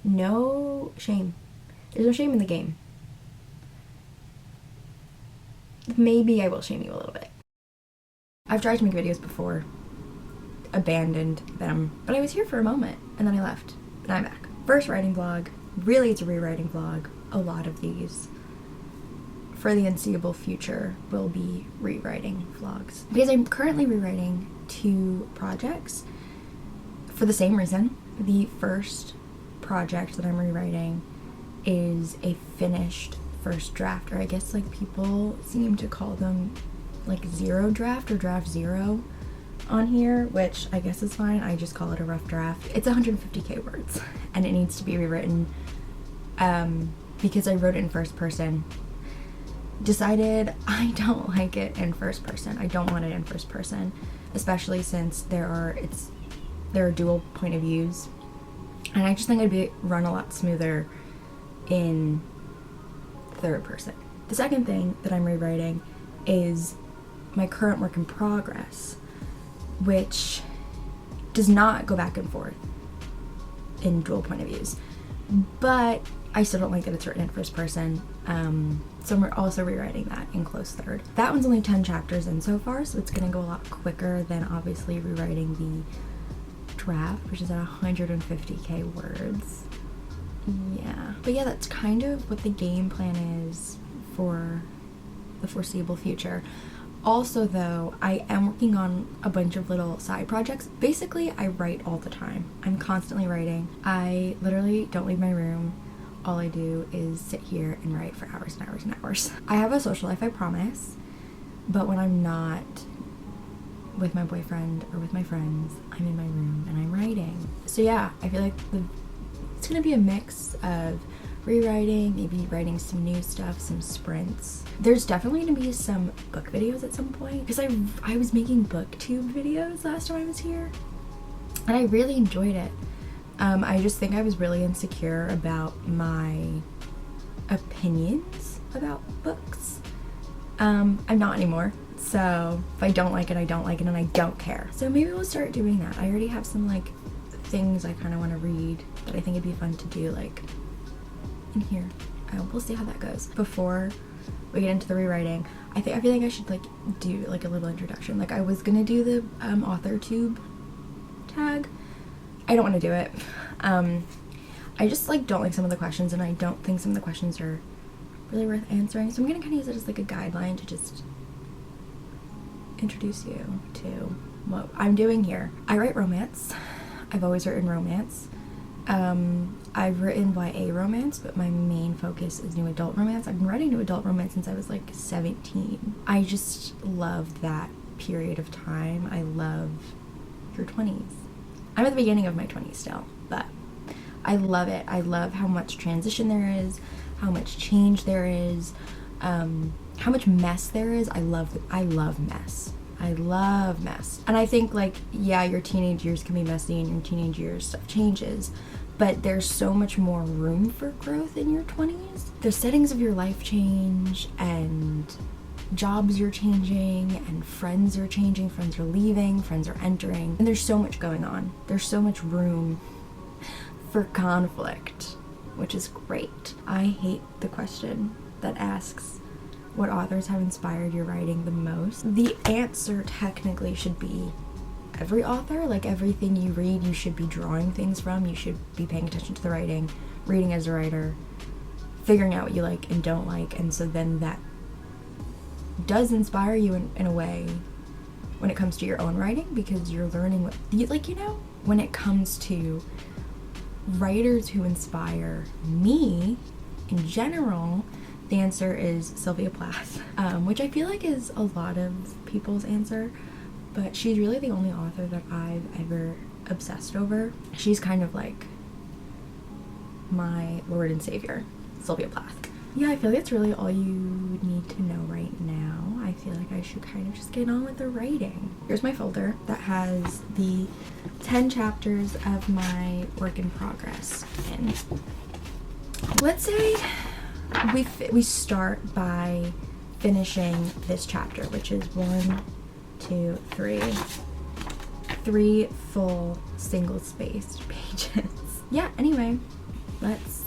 no shame. There's no shame in the game. Maybe I will shame you a little bit. I've tried to make videos before, abandoned them, but I was here for a moment and then I left, and I'm back. First writing vlog. Really, it's a rewriting vlog. A lot of these for the unseeable future will be rewriting vlogs because I'm currently rewriting 2 projects for the same reason. The first project that I'm rewriting is a finished first draft, or I guess like people seem to call them like 0 draft or draft 0 on here, which I guess is fine. I just call it a rough draft. It's 150k words and it needs to be rewritten because I wrote it in first person. Decided I don't like it in first person. I don't want it in first person, especially since there are dual point of views, and I just think it'd run a lot smoother in third person. The second thing that I'm rewriting is my current work in progress, which does not go back and forth in dual point of views, but I still don't like that it's written in first person, so we're also rewriting that in close third. That one's only 10 chapters in so far, so it's gonna go a lot quicker than obviously rewriting the draft, which is at 150k words. Yeah, but yeah, that's kind of what the game plan is for the foreseeable future. Also though, I am working on a bunch of little side projects. Basically, I write all the time. I'm constantly writing. I literally don't leave my room. All I do is sit here and write for hours and hours and hours. I have a social life, I promise, but when I'm not with my boyfriend or with my friends, I'm in my room and I'm writing. So yeah, I feel like it's gonna be a mix of rewriting, maybe writing some new stuff, some sprints. There's definitely gonna be some book videos at some point because I was making booktube videos last time I was here and I really enjoyed it. I just think I was really insecure about my opinions about books. I'm not anymore. So if I don't like it, I don't like it, and I don't care. So maybe we'll start doing that. I already have some like things I kind of want to read that I think it'd be fun to do like in here. We'll see how that goes. Before we get into the rewriting, I feel like I should like do like a little introduction. Like I was gonna do the AuthorTube tag. I don't want to do it. I just like don't like some of the questions, and I don't think some of the questions are really worth answering. So I'm gonna kind of use it as like a guideline to just introduce you to what I'm doing here. I write romance. I've always written romance. I've written YA romance, but my main focus is new adult romance. I've been writing new adult romance since I was like 17. I just love that period of time. I love your 20s. I'm at the beginning of my 20s still, but I love it. I love how much transition there is, how much change there is, how much mess there is. I love mess. I love mess. And I think like, yeah, your teenage years can be messy and your teenage years stuff changes, but there's so much more room for growth in your 20s. The settings of your life change, and jobs are changing, and friends are changing, friends are leaving, friends are entering, and there's so much going on. There's so much room for conflict, which is great. I hate the question that asks what authors have inspired your writing the most. The answer technically should be every author. Like everything you read, you should be drawing things from, you should be paying attention to the writing, reading as a writer, figuring out what you like and don't like, and so then that does inspire you in a way when it comes to your own writing, because you're learning what you like, you know. When it comes to writers who inspire me in general, the answer is Sylvia Plath, which I feel like is a lot of people's answer, but she's really the only author that I've ever obsessed over. She's kind of like my Lord and Savior, Sylvia Plath. Yeah, I feel like that's really all you need to know right now. I feel like I should kind of just get on with the writing. Here's my folder that has the 10 chapters of my work in progress in. Let's say we start by finishing this chapter, which is 1, 2, 3 full single-spaced pages. Yeah, anyway, let's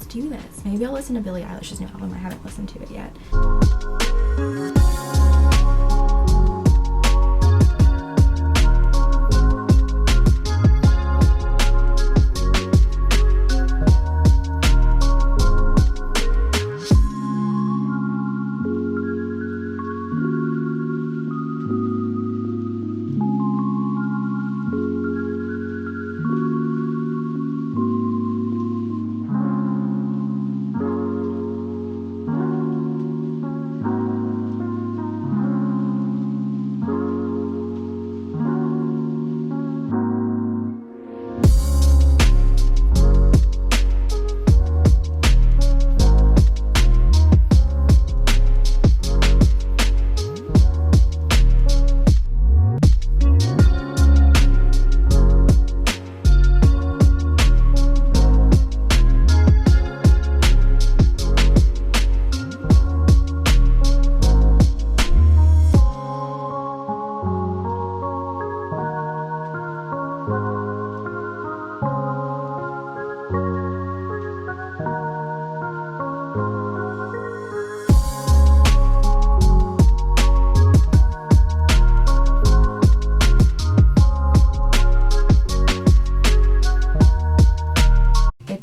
do this. Maybe I'll listen to Billie Eilish's new album. I haven't listened to it yet.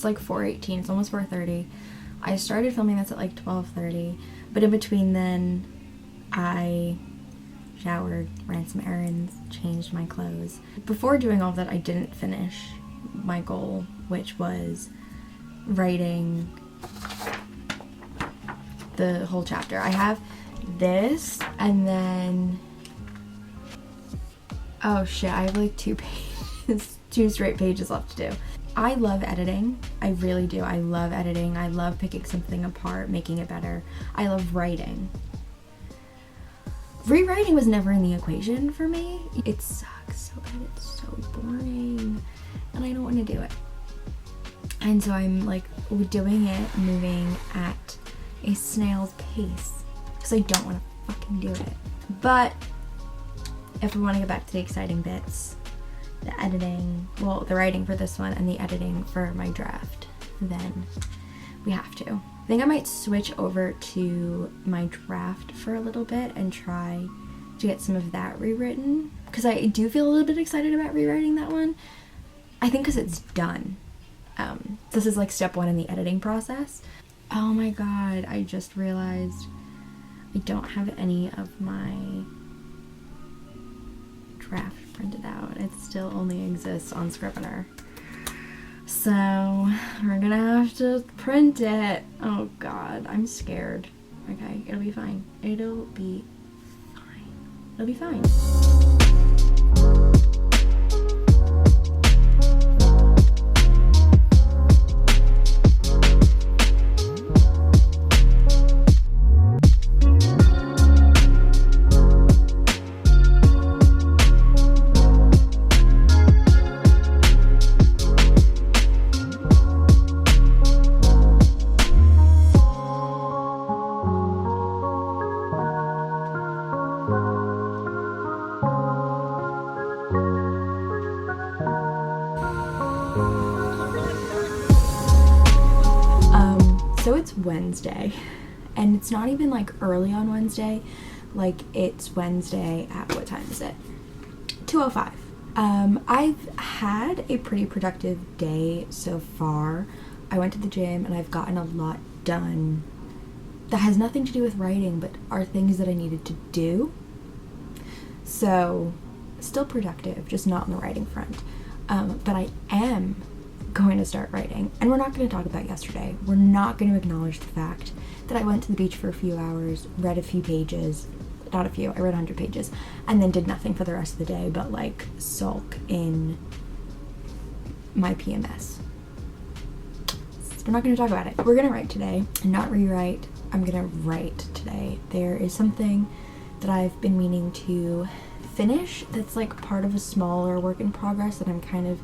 Like 4:18, it's almost 4:30. I started filming this at like 12:30, but in between then I showered, ran some errands, changed my clothes. Before doing all of that, I didn't finish my goal, which was writing the whole chapter. I have this, and then oh shit, I have like 2 pages, 2 straight pages left to do. I love editing. I really do. I love editing. I love picking something apart, making it better. I love writing. Rewriting was never in the equation for me. It sucks so bad. It's so boring. And I don't want to do it. And so I'm like doing it, moving at a snail's pace. Because I don't want to fucking do it. But if we want to get back to the exciting bits, the editing, well, the writing for this one and the editing for my draft, then we have to. I think I might switch over to my draft for a little bit and try to get some of that rewritten, because I do feel a little bit excited about rewriting that one. I think because it's done. This is like step 1 in the editing process. Oh my god, I just realized I don't have any of my draft printed out. It still only exists on Scrivener. So we're gonna have to print it. Oh god, I'm scared. Okay, it'll be fine. It'll be fine. It'll be fine. So it's Wednesday, and it's not even like early on Wednesday, like it's Wednesday at, what time is it? 2:05. I've had a pretty productive day so far. I went to the gym and I've gotten a lot done that has nothing to do with writing, but are things that I needed to do. So still productive, just not on the writing front. But I am going to start writing, and we're not going to talk about yesterday. We're not going to acknowledge the fact that I went to the beach for a few hours, read a few pages, not a few, I read 100 pages, and then did nothing for the rest of the day but like sulk in my PMS. We're not going to talk about it. We're going to write today, and not rewrite. I'm going to write today. There is something that I've been meaning to finish that's like part of a smaller work in progress that I'm kind of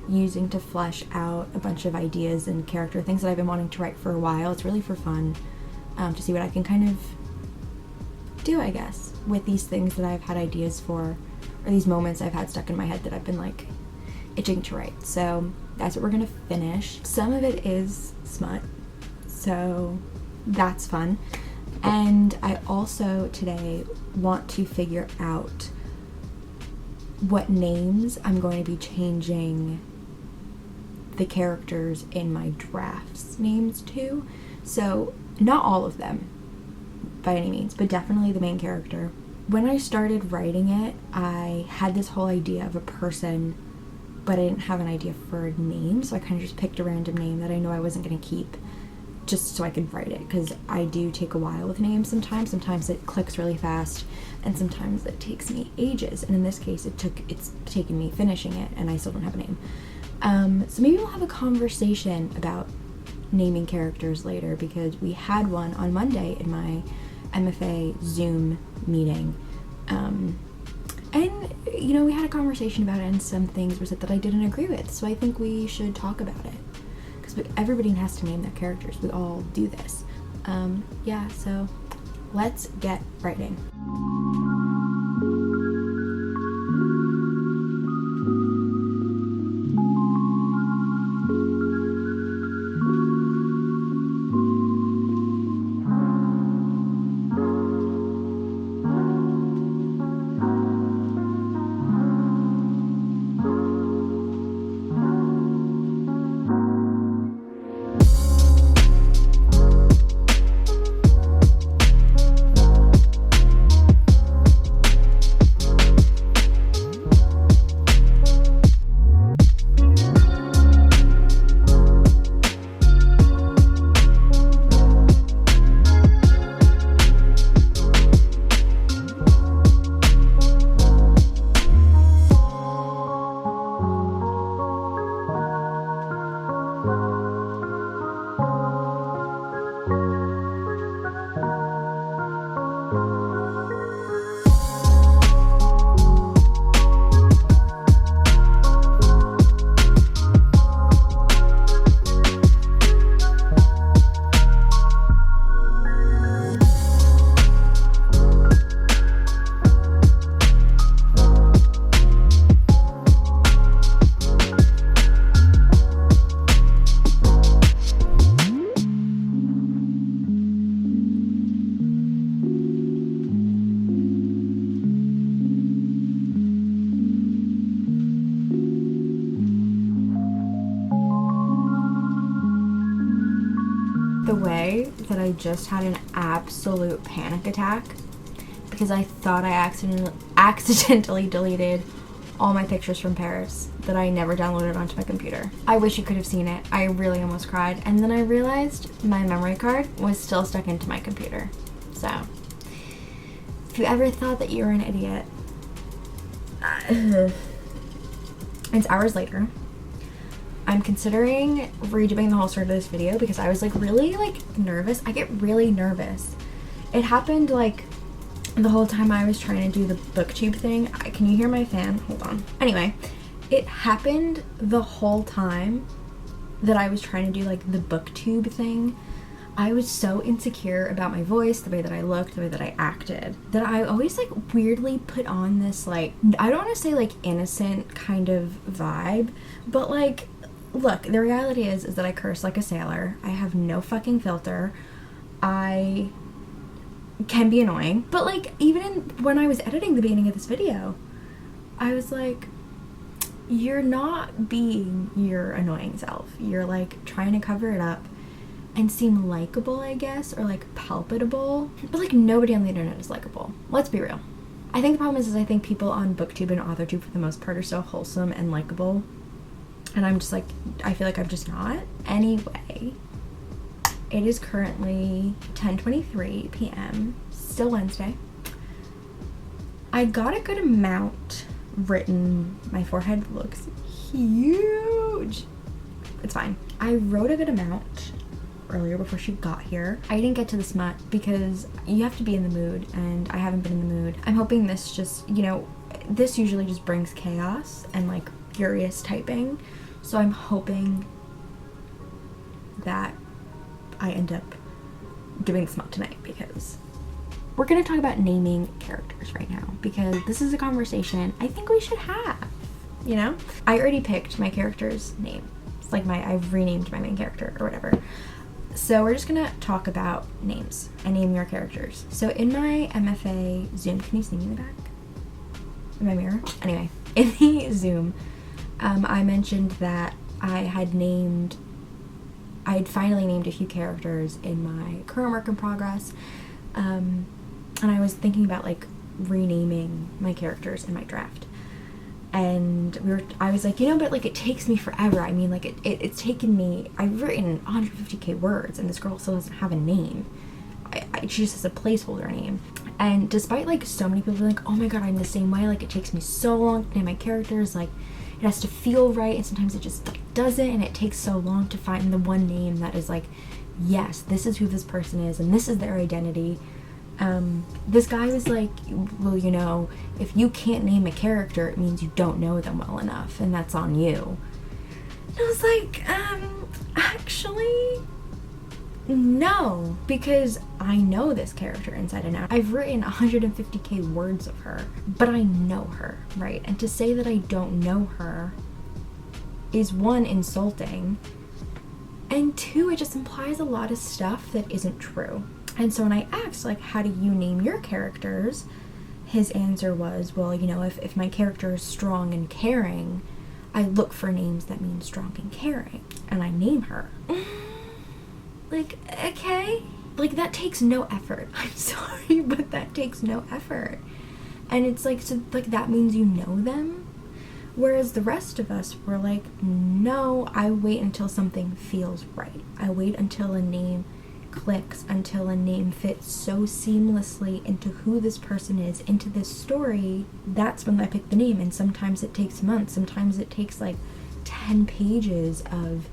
using to flesh out a bunch of ideas and character things that I've been wanting to write for a while. It's really for fun, to see what I can kind of do, I guess, with these things that I've had ideas for, or these moments I've had stuck in my head that I've been like itching to write. So That's what we're gonna finish. Some of it is smut, so that's fun. And I also today want to figure out what names I'm going to be changing the characters in my drafts names to. So not all of them by any means, but definitely the main character. When I started writing it, I had this whole idea of a person, but I didn't have an idea for a name, so I kind of just picked a random name that I know I wasn't going to keep just so I could write it, because I do take a while with names sometimes. Sometimes it clicks really fast, and sometimes it takes me ages, and in this case it's taken me finishing it and I still don't have a name. So maybe we'll have a conversation about naming characters later, because we had one on Monday in my MFA Zoom meeting, and you know, we had a conversation about it, and some things were said that I didn't agree with, so I think we should talk about it, because everybody has to name their characters. We all do this. Yeah, so let's get writing. The way that I just had an absolute panic attack because I thought I accidentally deleted all my pictures from Paris that I never downloaded onto my computer. I wish you could have seen it. I really almost cried. And then I realized my memory card was still stuck into my computer. So, if you ever thought that you were an idiot, it's hours later. I'm considering redoing the whole start of this video because I was really nervous. I get really nervous. It happened the whole time I was trying to do the booktube thing. Can you hear my fan? Hold on. Anyway, it happened the whole time that I was trying to do the booktube thing. I was so insecure about my voice, the way that I looked, the way that I acted, that I always weirdly put on this I don't want to say innocent kind of vibe, but look, the reality is that I curse like a sailor. I have no fucking filter. I can be annoying. But even when I was editing the beginning of this video, I was you're not being your annoying self. You're trying to cover it up and seem likable, I guess, or palpable. But nobody on the internet is likable. Let's be real. I think the problem is I think people on booktube and authortube for the most part are so wholesome and likable. And I'm just I feel I'm just not. Anyway, it is currently 10:23 p.m. Still Wednesday. I got a good amount written. My forehead looks huge. It's fine. I wrote a good amount earlier before she got here. I didn't get to the smut because you have to be in the mood, and I haven't been in the mood. I'm hoping this just, this usually just brings chaos and furious typing. So I'm hoping that I end up doing the smut tonight, because we're going to talk about naming characters right now, because this is a conversation I think we should have, I already picked my character's name. Like I've renamed my main character or whatever. So we're just gonna talk about names and name your characters. So in my MFA Zoom, can you see me in the back? In my mirror? Anyway, in the Zoom, I mentioned that I had finally named a few characters in my current work in progress. And I was thinking about like renaming my characters in my draft. And I was like, but like it takes me forever. I mean, like it's taken me, I've written 150k words and this girl still doesn't have a name. She just has a placeholder name. And despite like so many people being like, oh my god, I'm the same way, like it takes me so long to name my characters, like it has to feel right, and sometimes it just like doesn't, and it takes so long to find the one name that is like, yes, this is who this person is and this is their identity. This guy was like, well, if you can't name a character, it means you don't know them well enough, and that's on you. And I was like, actually, no, because I know this character inside and out. I've written 150k words of her, but I know her, right? And to say that I don't know her is, one, insulting, and two, it just implies a lot of stuff that isn't true. And so when I asked, like, how do you name your characters? His answer was, well, if my character is strong and caring, I look for names that mean strong and caring, and I name her. Like, okay? Like, that takes no effort. I'm sorry, but that takes no effort. And it's like, so, like, that means you know them? Whereas the rest of us were like, no, I wait until something feels right. I wait until a name clicks, until a name fits so seamlessly into who this person is, into this story. That's when I pick the name. And sometimes it takes months, sometimes it takes like 10 pages of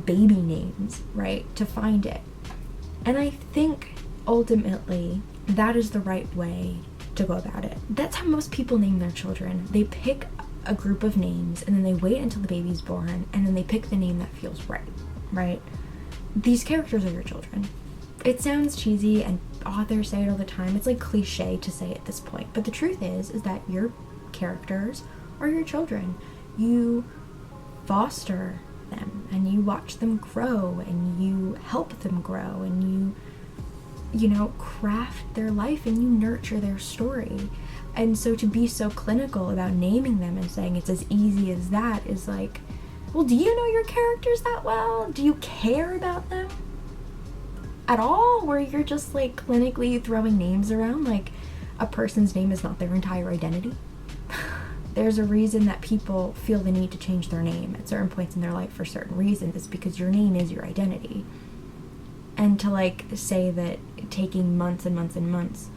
baby names, right, to find it. And I think ultimately that is the right way to go about it. That's how most people name their children. They pick a group of names and then they wait until the baby's born and then they pick the name that feels right? These characters are your children. It sounds cheesy and authors say it all the time. It's like cliche to say at this point. But the truth is that your characters are your children. You foster them and you watch them grow and you help them grow and you craft their life and you nurture their story. And so to be so clinical about naming them and saying it's as easy as that is like, well, do you know your characters that well? Do you care about them at all? Where you're just like clinically throwing names around like a person's name is not their entire identity? There's a reason that people feel the need to change their name at certain points in their life for certain reasons. It's because your name is your identity. And to like say that taking months and months and months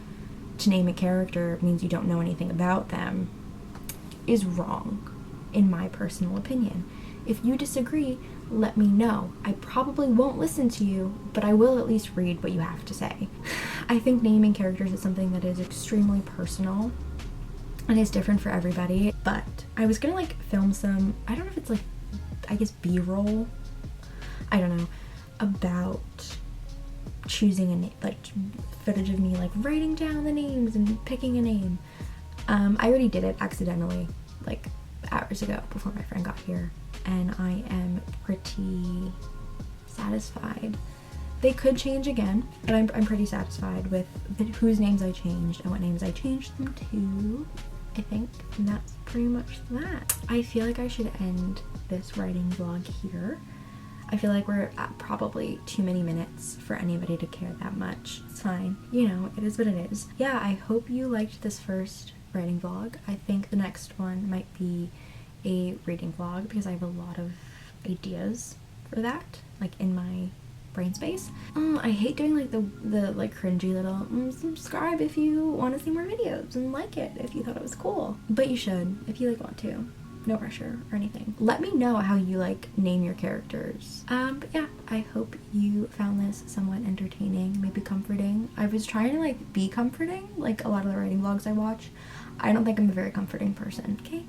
to name a character means you don't know anything about them is wrong, in my personal opinion. If you disagree, let me know. I probably won't listen to you, but I will at least read what you have to say. I think naming characters is something that is extremely personal and is different for everybody. But I was gonna like film some, I don't know if it's like, I guess B-roll, I don't know, about choosing a name, like footage of me like writing down the names and picking a name. I already did it accidentally like hours ago before my friend got here, and I am pretty satisfied. They could change again, but I'm pretty satisfied with whose names I changed and what names I changed them to, I think. And that's pretty much that. I feel like I should end this writing vlog here. I feel like we're at probably too many minutes for anybody to care that much. It's fine. It is what it is. Yeah, I hope you liked this first writing vlog. I think the next one might be a reading vlog because I have a lot of ideas for that, like in my brain space. I hate doing like the like cringy little subscribe if you want to see more videos and like it if you thought it was cool. But you should if you like want to. No pressure or anything. Let me know how you like name your characters. But yeah, I hope you found this somewhat entertaining, maybe comforting. I was trying to like be comforting, like a lot of the writing vlogs I watch. I don't think I'm a very comforting person, okay?